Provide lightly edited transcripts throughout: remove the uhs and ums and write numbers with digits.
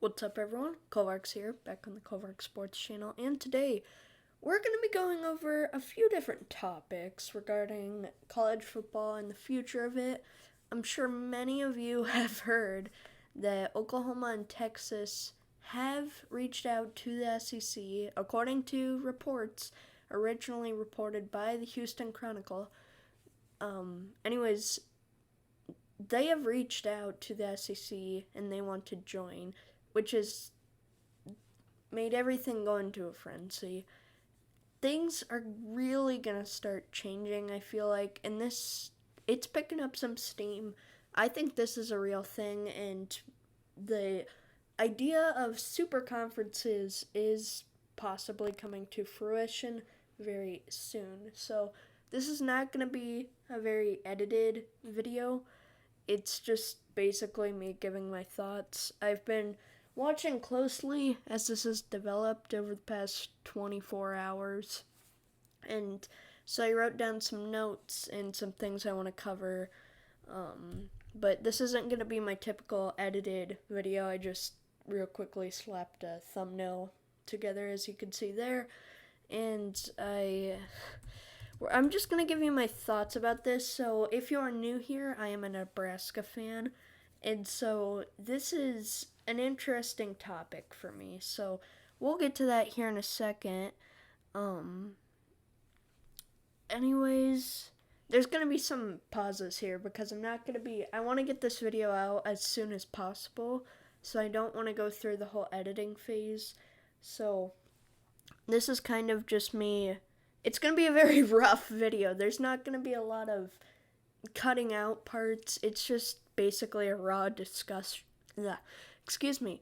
What's up, everyone? Kovarks here, back on the Kovark Sports channel, and today we're going to be going over a few different topics regarding college football and the future of it. I'm sure many of you have heard that Oklahoma and Texas have reached out to the SEC, according to reports originally reported by the Houston Chronicle. Anyways, they have reached out to the SEC and they want to join, which has made everything go into a frenzy. Things are really gonna start changing, I feel like, and it's picking up some steam. I think this is a real thing, and the idea of super conferences is possibly coming to fruition very soon. So this is not going to be a very edited video. It's just basically me giving my thoughts. I've been watching closely as this has developed over the past 24 hours. And so I wrote down some notes and some things I want to cover. But this isn't going to be my typical edited video. I just real quickly slapped a thumbnail together, as you can see there. And I'm just going to give you my thoughts about this. So if you are new here, I am a Nebraska fan. And so this is an interesting topic for me. So we'll get to that here in a second. Anyways, there's going to be some pauses here because I want to get this video out as soon as possible. So I don't want to go through the whole editing phase. So this is kind of just me. It's going to be a very rough video. There's not going to be a lot of cutting out parts. It's just basically a raw discussion. Excuse me.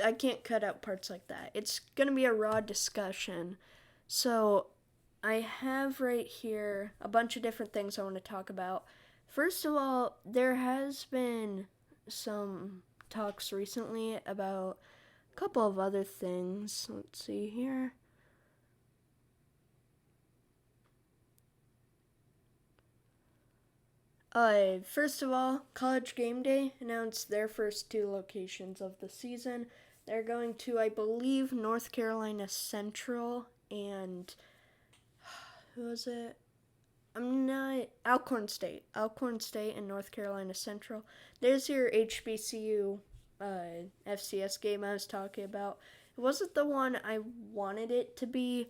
I can't cut out parts like that. It's going to be a raw discussion. So I have right here a bunch of different things I want to talk about. First of all, there has been some talks recently about a couple of other things. Let's see here. First of all, College Game Day announced their first two locations of the season. They're going to, I believe, North Carolina Central and who was it? Alcorn State and North Carolina Central. There's your HBCU FCS game I was talking about. It wasn't the one I wanted it to be.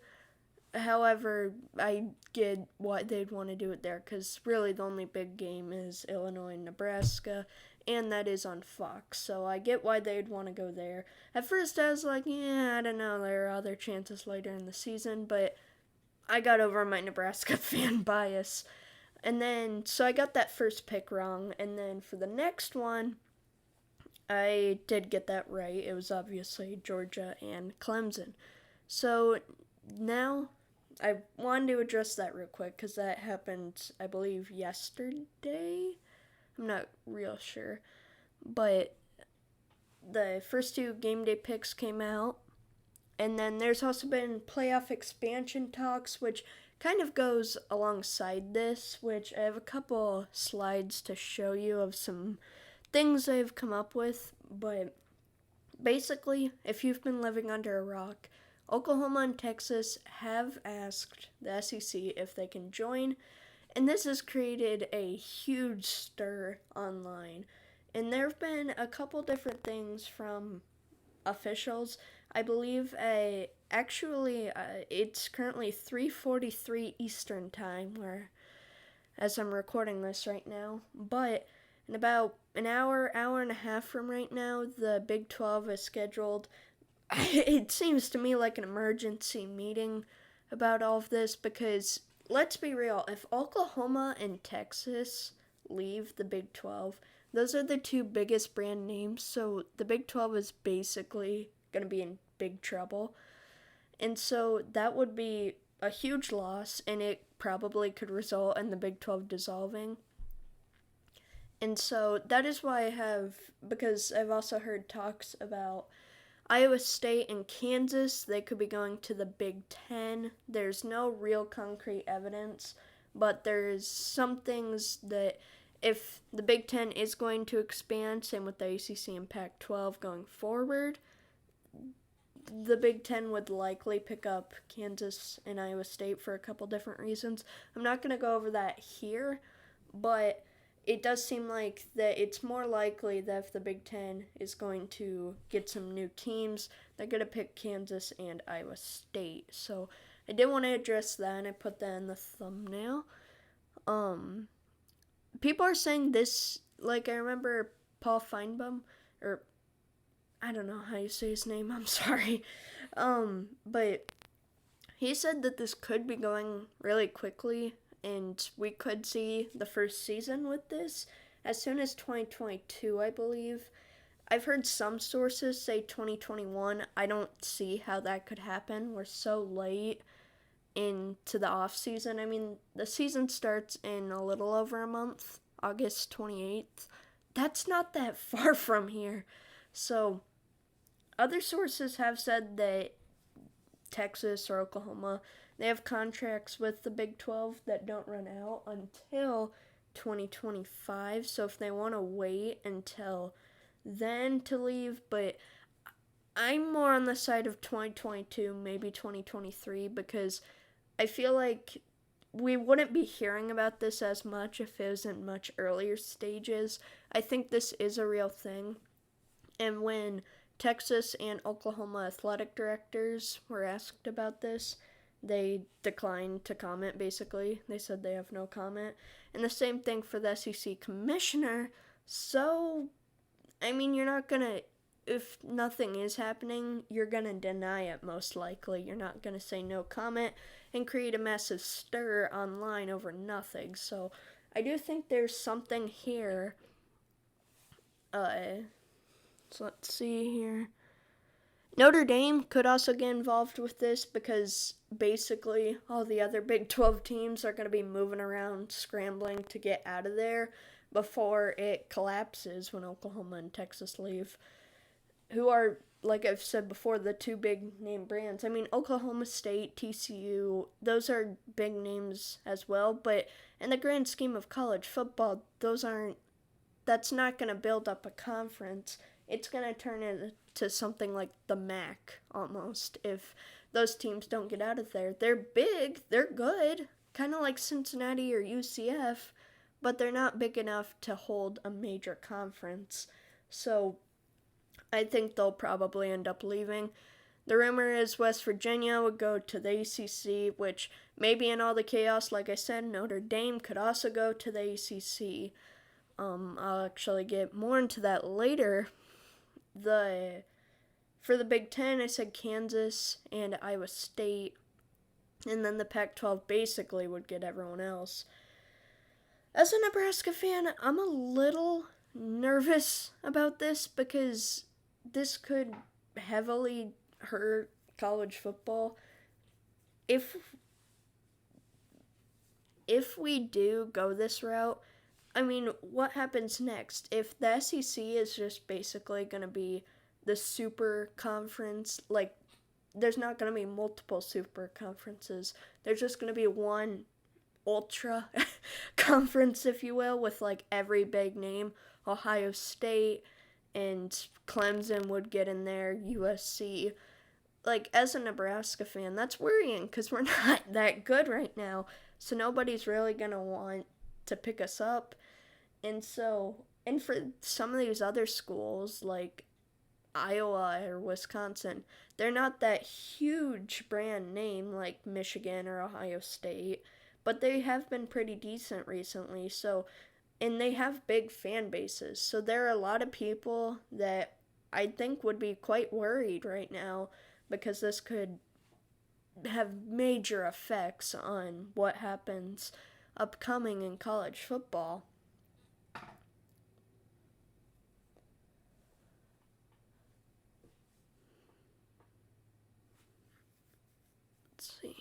However, I get why they'd want to do it there because really the only big game is Illinois and Nebraska, and that is on Fox. So I get why they'd want to go there. At first, I was like, yeah, I don't know. There are other chances later in the season, but I got over my Nebraska fan bias. And then, so I got that first pick wrong. And then for the next one, I did get that right. It was obviously Georgia and Clemson. So now I wanted to address that real quick because that happened, I believe, yesterday. I'm not real sure. But the first two game day picks came out. And then there's also been playoff expansion talks, which kind of goes alongside this, which I have a couple slides to show you of some things I've come up with. But basically, if you've been living under a rock, Oklahoma and Texas have asked the SEC if they can join, and this has created a huge stir online. And there have been a couple different things from officials. I believe it's currently 3:43 Eastern time, where as I'm recording this right now. But in about an hour and a half from right now, the Big 12 is scheduled. It seems to me like an emergency meeting about all of this because let's be real, if Oklahoma and Texas leave the Big 12, those are the two biggest brand names, so the Big 12 is basically going to be in big trouble. And so that would be a huge loss, and it probably could result in the Big 12 dissolving. And so that is why because I've also heard talks about Iowa State and Kansas, they could be going to the Big Ten. There's no real concrete evidence, but there's some things that if the Big Ten is going to expand, same with the ACC and Pac-12 going forward, the Big Ten would likely pick up Kansas and Iowa State for a couple different reasons. I'm not going to go over that here, but it does seem like that it's more likely that if the Big Ten is going to get some new teams, they're going to pick Kansas and Iowa State. So I did want to address that, and I put that in the thumbnail. People are saying this, like I remember Paul Feinbaum, or I don't know how you say his name, I'm sorry. But he said that this could be going really quickly, and we could see the first season with this as soon as 2022, I believe. I've heard some sources say 2021. I don't see how that could happen. We're so late into the off season. I mean, the season starts in a little over a month, August 28th. That's not that far from here. So, other sources have said that Texas or Oklahoma, they have contracts with the Big 12 that don't run out until 2025. So if they want to wait until then to leave, but I'm more on the side of 2022, maybe 2023, because I feel like we wouldn't be hearing about this as much if it was in much earlier stages. I think this is a real thing. And when Texas and Oklahoma athletic directors were asked about this, they declined to comment, basically. They said they have no comment. And the same thing for the SEC commissioner. So, I mean, you're not going to, if nothing is happening, you're going to deny it most likely. You're not going to say no comment and create a massive stir online over nothing. So, I do think there's something here. So let's see here. Notre Dame could also get involved with this because basically all the other Big 12 teams are going to be moving around, scrambling to get out of there before it collapses when Oklahoma and Texas leave, who are, like I've said before, the two big name brands. I mean, Oklahoma State, TCU, those are big names as well, but in the grand scheme of college football, that's not going to build up a conference. It's going to turn into something like the MAC, almost, if those teams don't get out of there. They're big, they're good, kind of like Cincinnati or UCF, but they're not big enough to hold a major conference. So I think they'll probably end up leaving. The rumor is West Virginia would go to the ACC, which maybe in all the chaos, like I said, Notre Dame could also go to the ACC. I'll actually get more into that later. For the Big Ten, I said Kansas and Iowa State, and then the Pac-12 basically would get everyone else. As a Nebraska fan, I'm a little nervous about this because this could heavily hurt college football. If we do go this route, I mean, what happens next? If the SEC is just basically going to be the super conference, like, there's not going to be multiple super conferences. There's just going to be one ultra conference, if you will, with, like, every big name. Ohio State and Clemson would get in there, USC. Like, as a Nebraska fan, that's worrying because we're not that good right now. So nobody's really going to want to pick us up. And for some of these other schools like Iowa or Wisconsin, they're not that huge brand name like Michigan or Ohio State, but they have been pretty decent recently. So, and they have big fan bases. So there are a lot of people that I think would be quite worried right now because this could have major effects on what happens upcoming in college football. Let's see.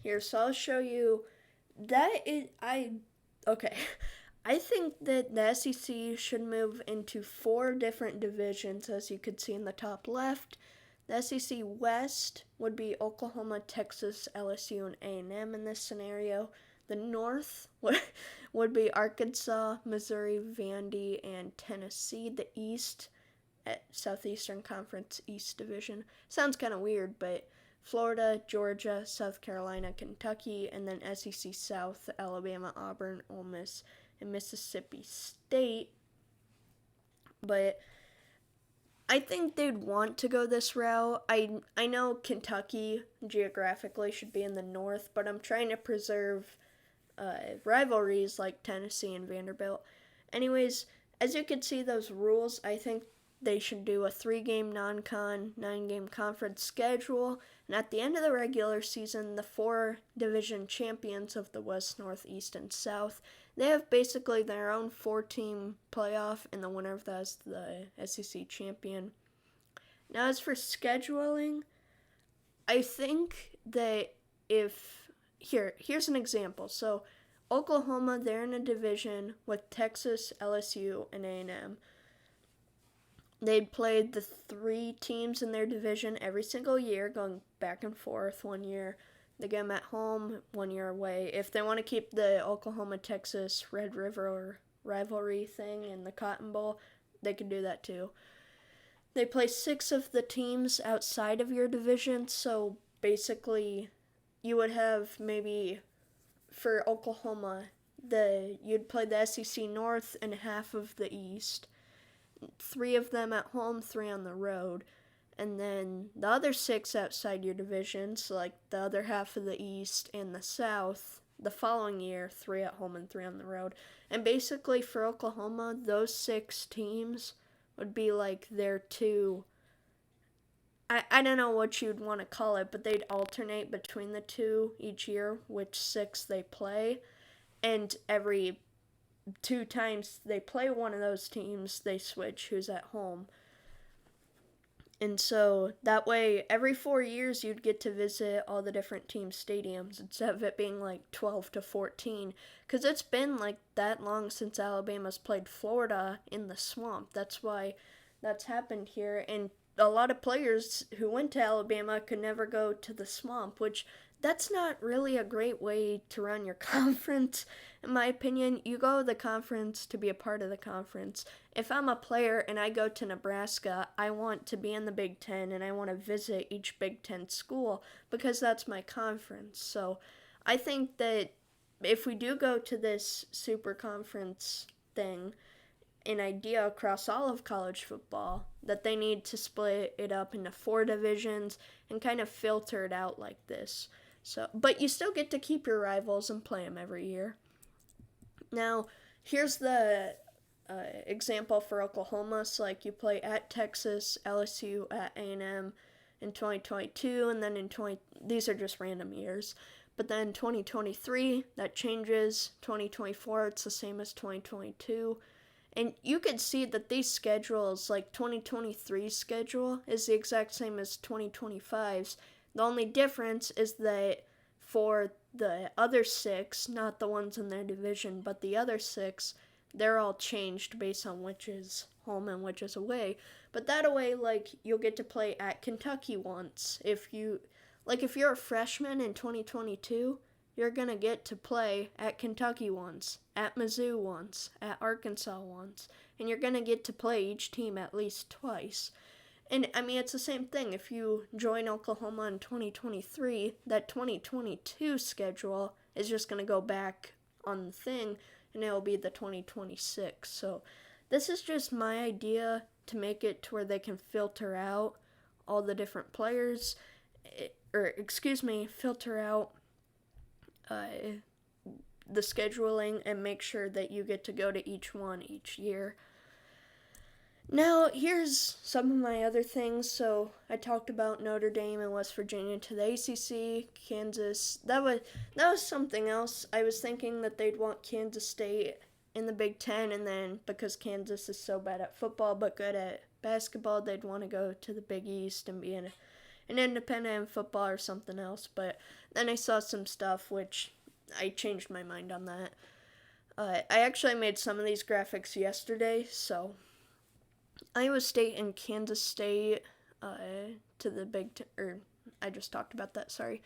Here, so I'll show you okay. I think that the SEC should move into 4 different divisions, as you could see in the top left. The SEC West would be Oklahoma, Texas, LSU, and A&M in this scenario. The North would be Arkansas, Missouri, Vandy, and Tennessee. The East, at Southeastern Conference East Division. Sounds kind of weird, but Florida, Georgia, South Carolina, Kentucky, and then SEC South, Alabama, Auburn, Ole Miss, and Mississippi State. But I think they'd want to go this route. I know Kentucky geographically should be in the north, but I'm trying to preserve rivalries like Tennessee and Vanderbilt. Anyways, as you can see, those rules, I think they should do a 3-game non-con, 9-game conference schedule, and at the end of the regular season, the 4 division champions of the West, North, East, and South, they have basically their own 4-team playoff, and the winner of that is the SEC champion. Now, as for scheduling, I think that here's an example. So, Oklahoma, they're in a division with Texas, LSU, and A&M. They'd played the 3 teams in their division every single year, going back and forth. 1 year they get them at home, 1 year away. If they want to keep the Oklahoma-Texas Red River rivalry thing in the Cotton Bowl, they can do that too. They play 6 of the teams outside of your division, so basically you would have maybe, for Oklahoma, you'd play the SEC North and half of the East. 3 of them at home, 3 on the road. And then the other 6 outside your division, so like the other half of the East and the South, the following year, 3 at home and 3 on the road. And basically for Oklahoma, those 6 teams would be like their 2, I don't know what you'd want to call it, but they'd alternate between the 2 each year, which 6 they play. And every 2 times they play one of those teams, they switch who's at home. And so that way, every 4 years, you'd get to visit all the different team stadiums instead of it being like 12 to 14. Because it's been like that long since Alabama's played Florida in the swamp. That's why that's happened here. And a lot of players who went to Alabama could never go to the swamp, which that's not really a great way to run your conference, in my opinion. You go to the conference to be a part of the conference. If I'm a player and I go to Nebraska, I want to be in the Big Ten and I want to visit each Big Ten school because that's my conference. So I think that if we do go to this super conference thing, an idea across all of college football, that they need to split it up into 4 divisions and kind of filter it out like this. So, but you still get to keep your rivals and play them every year. Now, here's the example for Oklahoma. So, like, you play at Texas, LSU, at A&M in 2022, and then these are just random years. But then 2023, that changes. 2024, it's the same as 2022. And you can see that these schedules, like 2023's schedule, is the exact same as 2025's. The only difference is that for the other 6, not the ones in their division, but the other 6, they're all changed based on which is home and which is away. But that way, like, you'll get to play at Kentucky once. If you're a freshman in 2022, you're going to get to play at Kentucky once, at Mizzou once, at Arkansas once, and you're going to get to play each team at least twice. And, I mean, it's the same thing. If you join Oklahoma in 2023, that 2022 schedule is just going to go back on the thing, and it'll be the 2026. So this is just my idea to make it to where they can filter out all the different players, filter out the scheduling and make sure that you get to go to each one each year. Now, here's some of my other things. So, I talked about Notre Dame and West Virginia to the ACC, Kansas. That was something else. I was thinking that they'd want Kansas State in the Big Ten, and then because Kansas is so bad at football but good at basketball, they'd want to go to the Big East and be an independent in football or something else. But then I saw some stuff which I changed my mind on that. I actually made some of these graphics yesterday, so Iowa State and Kansas State to the I just talked about that, sorry.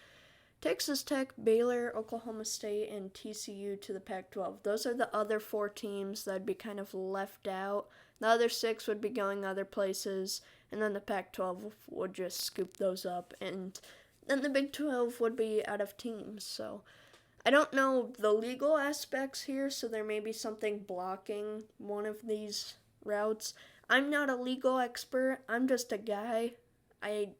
Texas Tech, Baylor, Oklahoma State, and TCU to the Pac-12. Those are the other 4 teams that would be kind of left out. The other 6 would be going other places, and then the Pac-12 would just scoop those up, and then the Big 12 would be out of teams. So I don't know the legal aspects here, so there may be something blocking one of these routes. I'm not a legal expert. I'm just a guy. I'm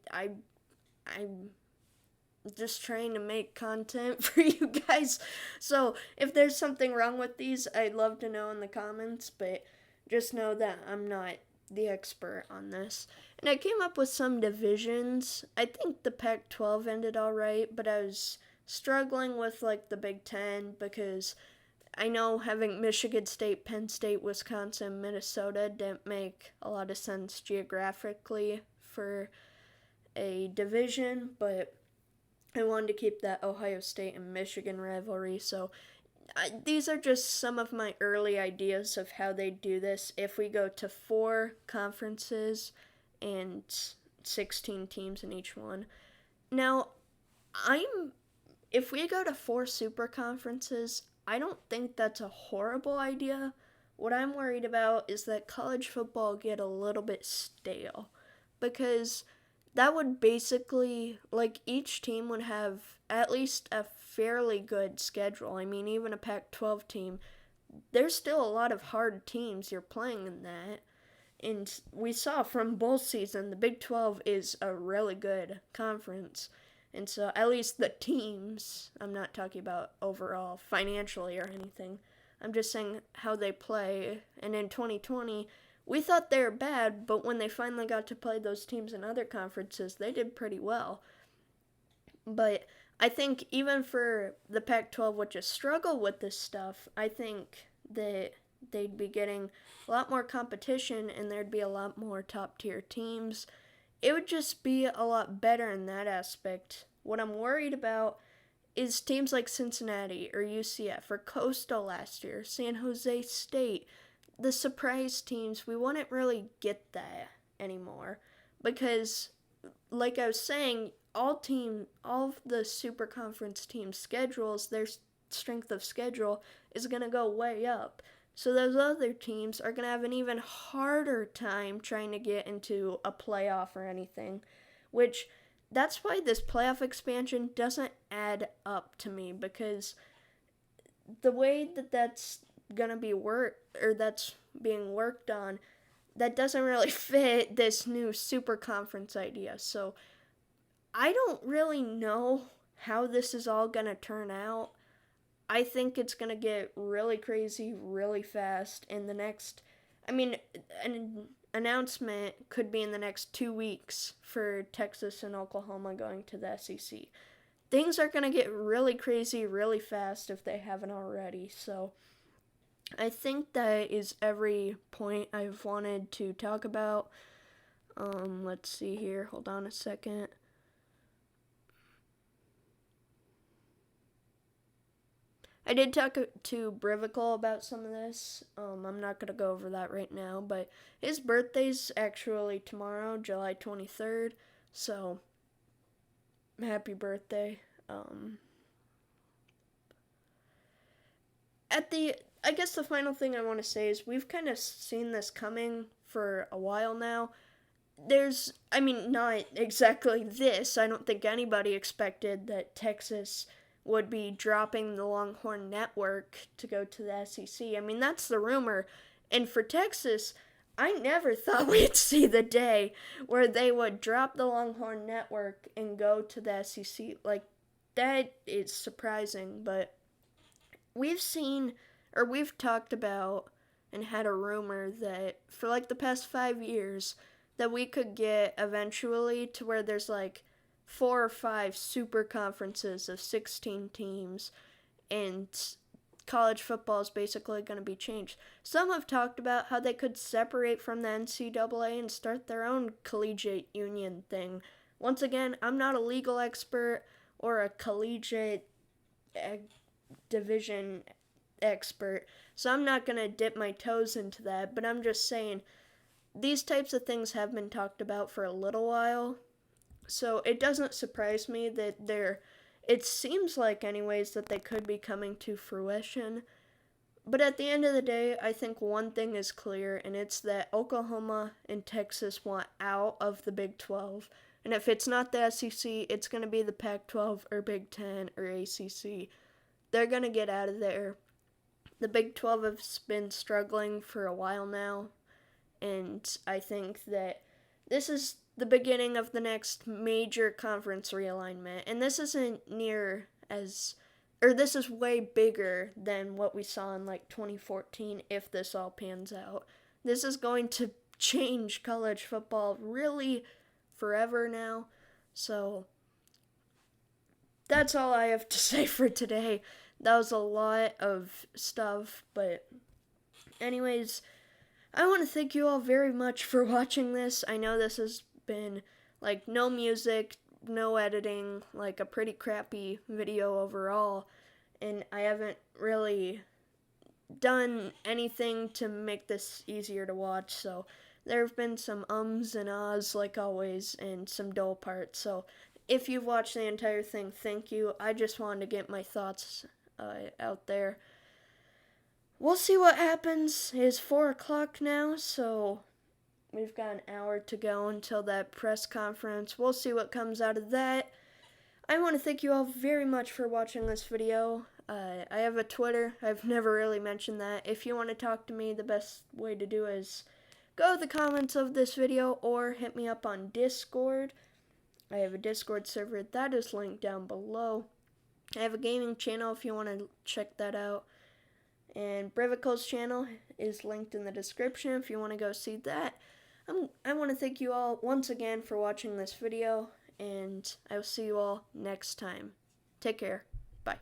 just trying to make content for you guys. So if there's something wrong with these, I'd love to know in the comments, but just know that I'm not the expert on this. And I came up with some divisions. I think the Pac-12 ended all right, but I was struggling with like the Big Ten because I know having Michigan State, Penn State, Wisconsin, Minnesota didn't make a lot of sense geographically for a division, but I wanted to keep that Ohio State and Michigan rivalry, so these are just some of my early ideas of how they do this. If we go to 4 conferences and 16 teams in each one. Now, if we go to 4 super conferences, I don't think that's a horrible idea. What I'm worried about is that college football get a little bit stale, because that would basically, like, each team would have at least a fairly good schedule. I mean, even a Pac-12 team, there's still a lot of hard teams you're playing in that. And we saw from bowl season, the Big 12 is a really good conference. And so at least the teams, I'm not talking about overall financially or anything, I'm just saying how they play. And in 2020, we thought they were bad, but when they finally got to play those teams in other conferences, they did pretty well. But I think even for the Pac-12, which has struggled with this stuff, I think that they'd be getting a lot more competition and there'd be a lot more top-tier teams. It would just be a lot better in that aspect. What I'm worried about is teams like Cincinnati or UCF or Coastal last year, San Jose State, the surprise teams. We wouldn't really get that anymore because, like I was saying, all of the super conference teams' schedules, their strength of schedule is going to go way up. So those other teams are going to have an even harder time trying to get into a playoff or anything, which that's why this playoff expansion doesn't add up to me, because the way that that's going to be that's being worked on, that doesn't really fit this new super conference idea. So I don't really know how this is all going to turn out. I think it's going to get really crazy really fast in the next, an announcement could be in the next 2 weeks for Texas and Oklahoma going to the SEC. Things are going to get really crazy really fast if they haven't already. So I think that is every point I've wanted to talk about. Let's see here. Hold on a second. I did talk to Brivical about some of this. I'm not going to go over that right now, but his birthday's actually tomorrow, July 23rd, so happy birthday. I guess the final thing I want to say is we've kind of seen this coming for a while now. Not exactly this. I don't think anybody expected that Texas would be dropping the Longhorn network to go to the SEC. That's the rumor. And for Texas, I never thought we'd see the day where they would drop the Longhorn network and go to the SEC. Like, that is surprising, but we've talked about and had a rumor that for like the past 5 years that we could get eventually to where there's like 4 or 5 super conferences of 16 teams, and college football is basically going to be changed. Some have talked about how they could separate from the NCAA and start their own collegiate union thing. Once again, I'm not a legal expert or a collegiate division expert, so I'm not going to dip my toes into that, but I'm just saying these types of things have been talked about for a little while. So it doesn't surprise me that it seems like, anyways, that they could be coming to fruition. But at the end of the day, I think one thing is clear, and it's that Oklahoma and Texas want out of the Big 12. And if it's not the SEC, it's going to be the Pac 12 or Big 10 or ACC. They're going to get out of there. The Big 12 has been struggling for a while now, and I think that this is the beginning of the next major conference realignment. And this isn't near as, or this is way bigger than what we saw in like 2014 if this all pans out. This is going to change college football really forever now. So that's all I have to say for today. That was a lot of stuff, but anyways, I want to thank you all very much for watching this. I know this has been like no music, no editing, like a pretty crappy video overall, and I haven't really done anything to make this easier to watch, so there have been some ums and ahs like always and some dull parts. So if you've watched the entire thing, thank you. I just wanted to get my thoughts out there. We'll see what happens. It's 4 o'clock now, so we've got an hour to go until that press conference. We'll see what comes out of that. I want to thank you all very much for watching this video. I have a Twitter. I've never really mentioned that. If you want to talk to me, the best way to do is go to the comments of this video or hit me up on Discord. I have a Discord server that is linked down below. I have a gaming channel if you want to check that out. And Brevico's channel is linked in the description if you want to go see that. I want to thank you all once again for watching this video, and I will see you all next time. Take care. Bye.